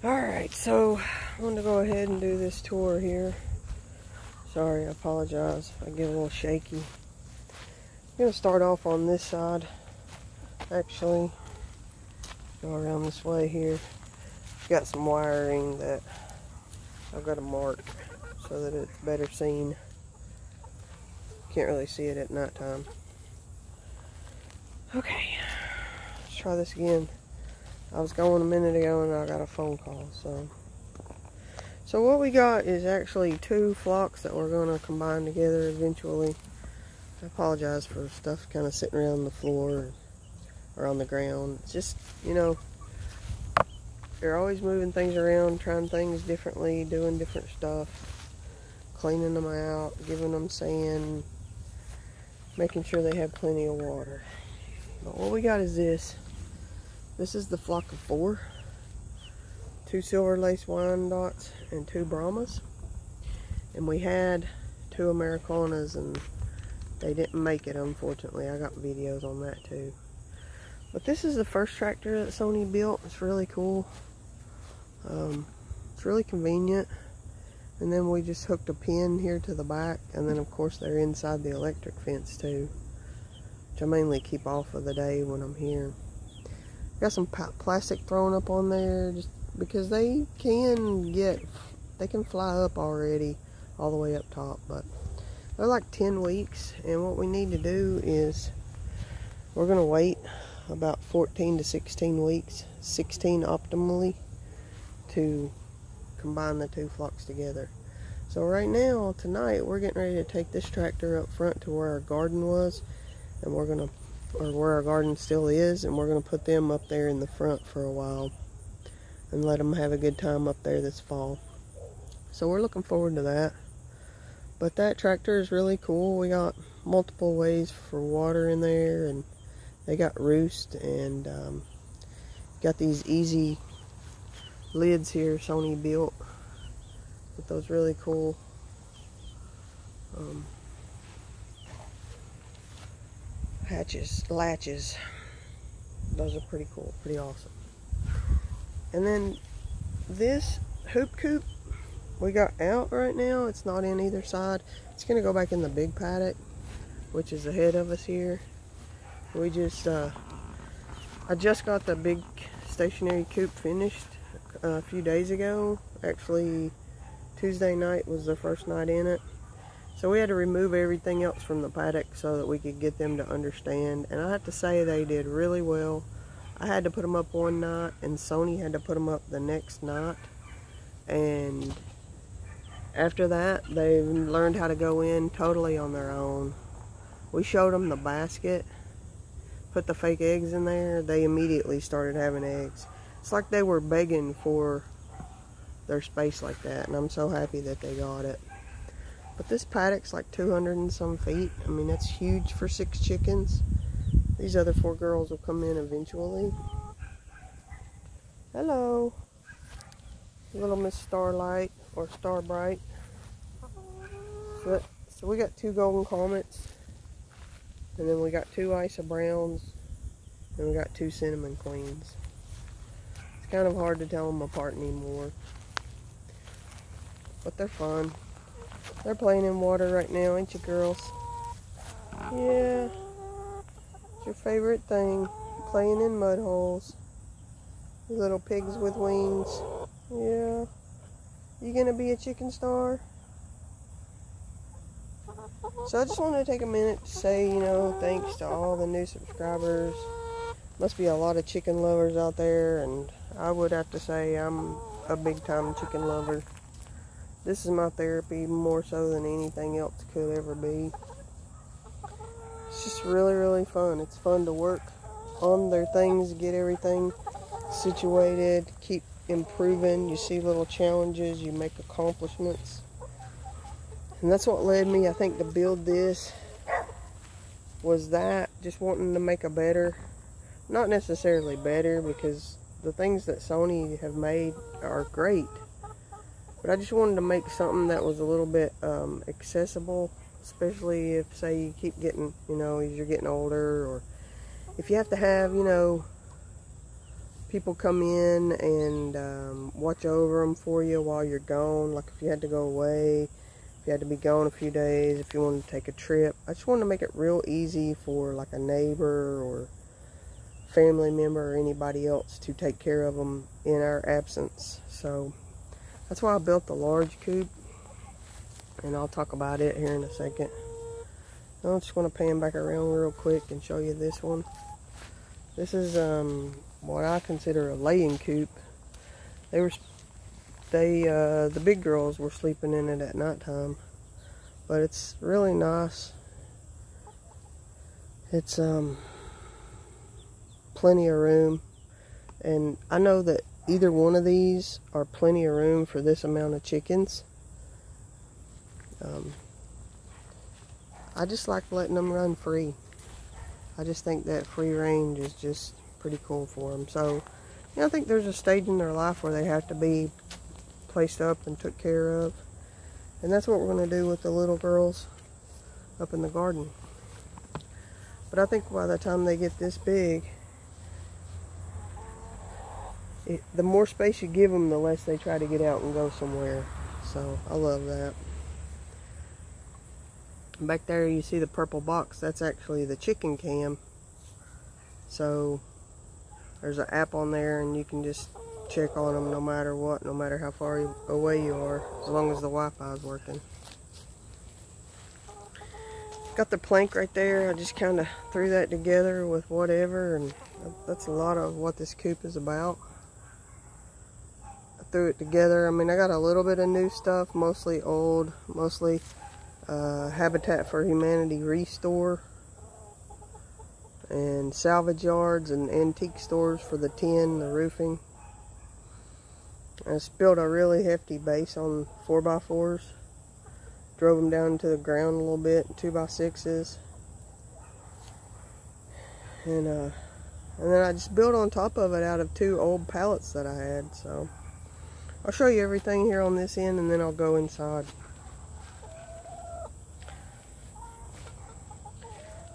Alright, so I'm going to go ahead and do this tour here. Sorry, I apologize if I get a little shaky. I'm going to start off on this side. Actually, go around this way here. Got some wiring that I've got to mark so that it's better seen. Can't really see it at nighttime. Okay, let's try this again. I was going a minute ago and I got a phone call. So what we got is actually two flocks that we're going to combine together eventually. I apologize for stuff kind of sitting around the floor or on the ground. It's just, you know, they're always moving things around, trying things differently, doing different stuff, cleaning them out, giving them sand, making sure they have plenty of water. But what we got is this. This is the flock of 4. 2 silver lace Wyandottes and 2 Brahmas. And we had 2 Americanas and they didn't make it, unfortunately. I got videos on that too. But this is the first tractor that Sony built. It's really cool. It's really convenient. And then we just hooked a pin here to the back. And then of course they're inside the electric fence too, which I mainly keep off of the day when I'm here. Got some plastic thrown up on there just because they can fly up already all the way up top, but they're like 10 weeks, and what we need to do is we're going to wait about 14 to 16 weeks, 16 optimally, to combine the 2 flocks together. So right now, tonight, we're getting ready to take this tractor up front to where our garden was, and we're going to, or where our garden still is, and we're going to put them up there in the front for a while and let them have a good time up there this fall. So we're looking forward to that. But that tractor is really cool. We got multiple ways for water in there, and they got roost, and got these easy lids here Sony built with those really cool latches. Those are pretty cool, pretty awesome. And then this hoop coop we got out right now. It's not in either side. It's gonna go back in the big paddock, which is ahead of us here. We just I just got the big stationary coop finished a few days ago. Actually, Tuesday night was the first night in it. So we had to remove everything else from the paddock so that we could get them to understand. And I have to say they did really well. I had to put them up one night, and Sony had to put them up the next night. And after that, they learned how to go in totally on their own. We showed them the basket, put the fake eggs in there. They immediately started having eggs. It's like they were begging for their space like that, and I'm so happy that they got it. But this paddock's like 200 and some feet. I mean, that's huge for 6 chickens. These other 4 girls will come in eventually. Hello, little Miss Starlight or Starbright. So we got 2 golden comets, and then we got 2 Isa Browns, and we got 2 cinnamon queens. It's kind of hard to tell them apart anymore, but they're fun. They're playing in water right now, ain't you girls? Yeah, it's your favorite thing, playing in mud holes. Little pigs with wings. Yeah. You gonna be a chicken star? So I just wanted to take a minute to say, you know, thanks to all the new subscribers. Must be a lot of chicken lovers out there, and I would have to say I'm a big time chicken lover. This is my therapy more so than anything else could ever be. It's just really, really fun. It's fun to work on their things, get everything situated, keep improving. You see little challenges, you make accomplishments. And that's what led me, I think, to build this, was that, just wanting to make a better, not necessarily better, because the things that Sony have made are great, but I just wanted to make something that was a little bit accessible, especially if, say, you keep getting, you know, as you're getting older, or if you have to have, you know, people come in and watch over them for you while you're gone. Like if you had to go away, if you had to be gone a few days, if you wanted to take a trip. I just wanted to make it real easy for like a neighbor or family member or anybody else to take care of them in our absence. So that's why I built the large coop, and I'll talk about it here in a second. I just want to pan back around real quick and show you this one. This is what I consider a laying coop. The big girls were sleeping in it at nighttime, but it's really nice. It's plenty of room, and I know that either one of these are plenty of room for this amount of chickens. I just like letting them run free. I just think that free range is just pretty cool for them. So, I think there's a stage in their life where they have to be placed up and took care of. And that's what we're going to do with the little girls up in the garden. But I think by the time they get this big, the more space you give them, the less they try to get out and go somewhere. So, I love that. Back there you see the purple box. That's actually the chicken cam. So there's an app on there, and you can just check on them no matter what, no matter how far away you are, as long as the Wi-Fi is working. Got the plank right there. I just kind of threw that together with whatever, and that's a lot of what this coop is about. I threw it together. I mean, I got a little bit of new stuff, mostly old, mostly Habitat for Humanity Restore, and salvage yards and antique stores for the tin, the roofing. I just built a really hefty base on 4x4s, drove them down to the ground a little bit, 2x6s, and then I just built on top of it out of 2 old pallets that I had. So I'll show you everything here on this end, and then I'll go inside.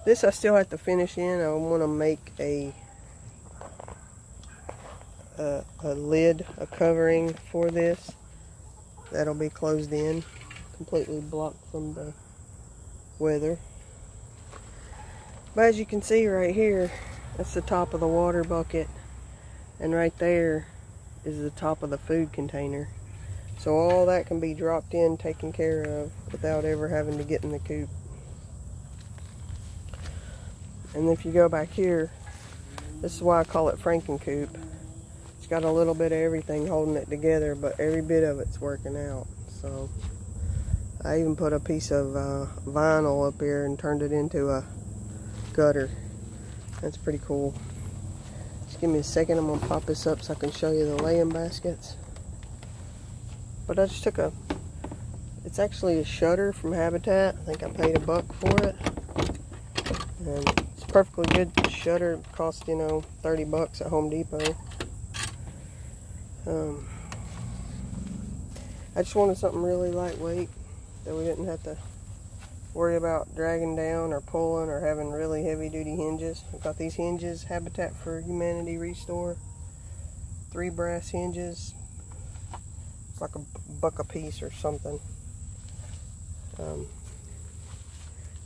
This I still have to finish in. I want to make a lid, a covering for this that'll be closed in, completely blocked from the weather. But as you can see right here, that's the top of the water bucket, and right there is the top of the food container. So all that can be dropped in, taken care of, without ever having to get in the coop. And if you go back here, this is why I call it Frankencoop. It's got a little bit of everything holding it together, but every bit of it's working out. So I even put a piece of vinyl up here and turned it into a gutter. That's pretty cool. Just give me a second. I'm gonna pop this up so I can show you the laying baskets. But I just took it's actually a shutter from Habitat. I think I paid $1 for it. And it's a perfectly good shutter. It cost, you know, $30 at Home Depot. I just wanted something really lightweight that we didn't have to worry about dragging down or pulling or having really heavy duty hinges. I've got these hinges, Habitat for Humanity Restore, 3 brass hinges. It's like $1 a piece or something.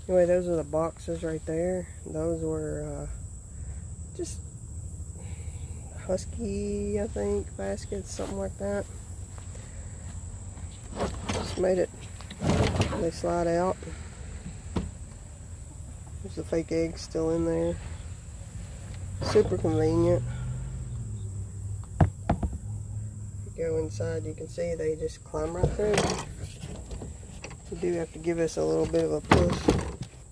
Anyway, those are the boxes right there. Those were just Husky, I think, baskets, something like that. Just made it, they slide out. There's the fake eggs still in there. Super convenient. If you go inside, you can see they just climb right through. You do have to give this a little bit of a push.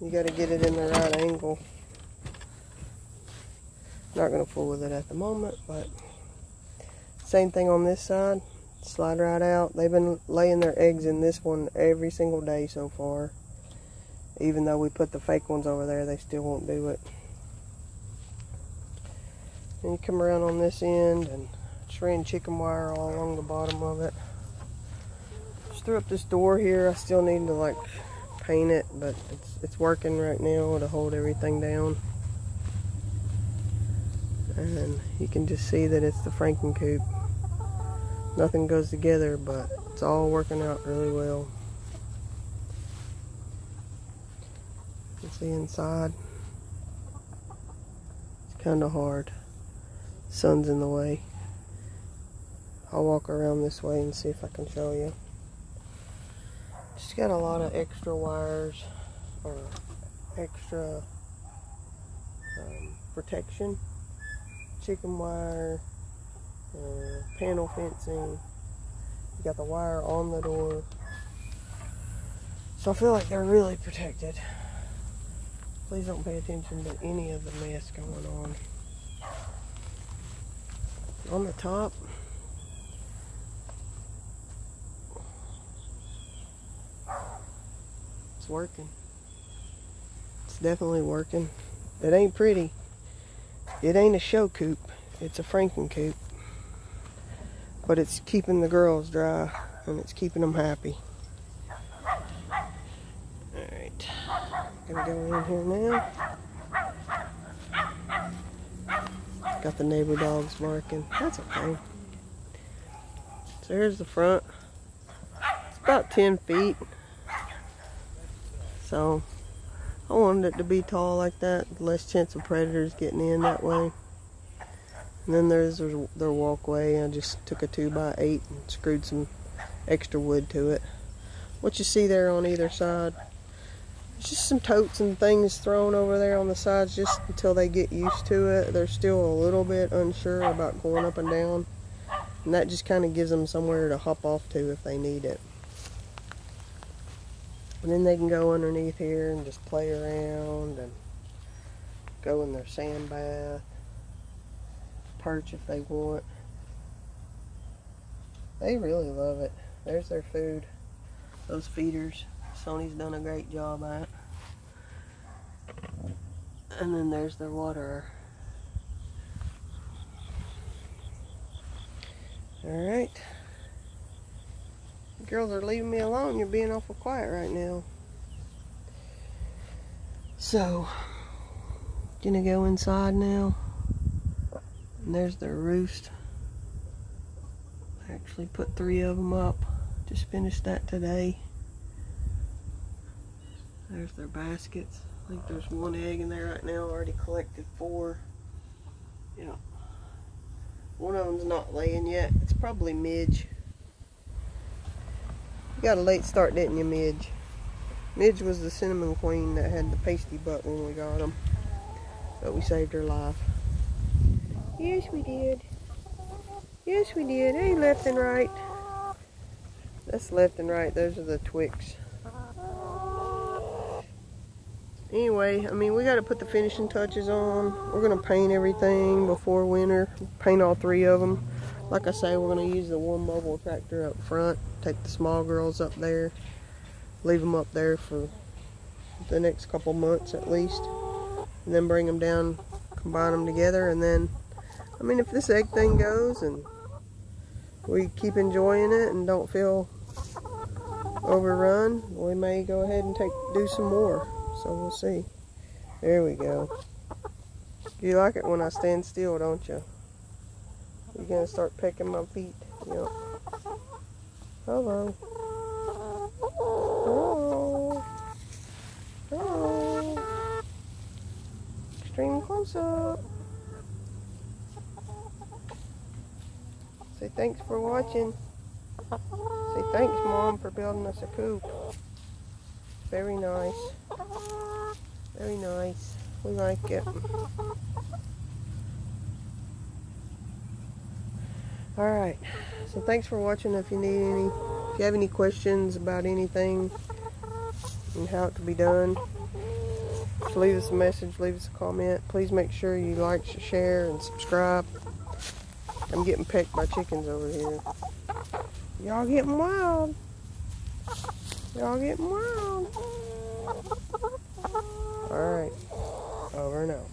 You got to get it in the right angle. Not going to fool with it at the moment, but same thing on this side. Slide right out. They've been laying their eggs in this one every single day so far. Even though we put the fake ones over there, they still won't do it. And you come around on this end and just ran chicken wire all along the bottom of it. Just threw up this door here. I still need to like paint it, but it's working right now to hold everything down. And you can just see that it's the Franken coop. Nothing goes together, but it's all working out really well. You can see inside. It's kind of hard. Sun's in the way. I'll walk around this way and see if I can show you. Just got a lot of extra wires or extra protection. Chicken wire, panel fencing. You got the wire on the door. So I feel like they're really protected. Please don't pay attention to any of the mess going on. On the top, it's working. It's definitely working. It ain't pretty. It ain't a show coop. It's a Franken coop. But it's keeping the girls dry and it's keeping them happy. Alright. Gonna go in here now. Got the neighbor dogs barking. That's okay. So here's the front. It's about 10 feet. So I wanted it to be tall like that. Less chance of predators getting in that way. And then there's their walkway. I just took a 2x8 and screwed some extra wood to it. What you see there on either side, it's just some totes and things thrown over there on the sides just until they get used to it. They're still a little bit unsure about going up and down. And that just kind of gives them somewhere to hop off to if they need it. And then they can go underneath here and just play around and go in their sand bath. Perch if they want. They really love it. There's their food. Those feeders. Sony's done a great job at. And then there's their water. Alright. Girls are leaving me alone. You're being awful quiet right now. So, gonna go inside now. And there's their roost. I actually put 3 of them up. Just finished that today. There's their baskets. I think there's 1 egg in there right now. Already collected 4. Yeah. One of them's not laying yet. It's probably Midge. You got a late start, didn't you, Midge? Midge was the cinnamon queen that had the pasty butt when we got them. But we saved her life. Yes, we did. Yes, we did. Hey, left and right. That's left and right. Those are the Twix. Anyway, I mean, we got to put the finishing touches on. We're going to paint everything before winter. Paint all 3 of them. Like I say, we're going to use the one mobile tractor up front. Take the small girls up there. Leave them up there for the next couple months at least. And then bring them down, combine them together, and then I mean, if this egg thing goes and we keep enjoying it and don't feel overrun, we may go ahead and do some more. So we'll see. There we go. You like it when I stand still, don't you? You're gonna start pecking my feet. Yep. Hello. Hello. Hello. Extreme close up. Say thanks for watching. Say thanks, Mom, for building us a coop. Very nice. Very nice. We like it. Alright. So thanks for watching. If you have any questions about anything and how it can be done, just leave us a message, leave us a comment. Please make sure you like, share, and subscribe. I'm getting pecked by chickens over here. Y'all getting wild. Y'all getting wild. Alright. Over and out.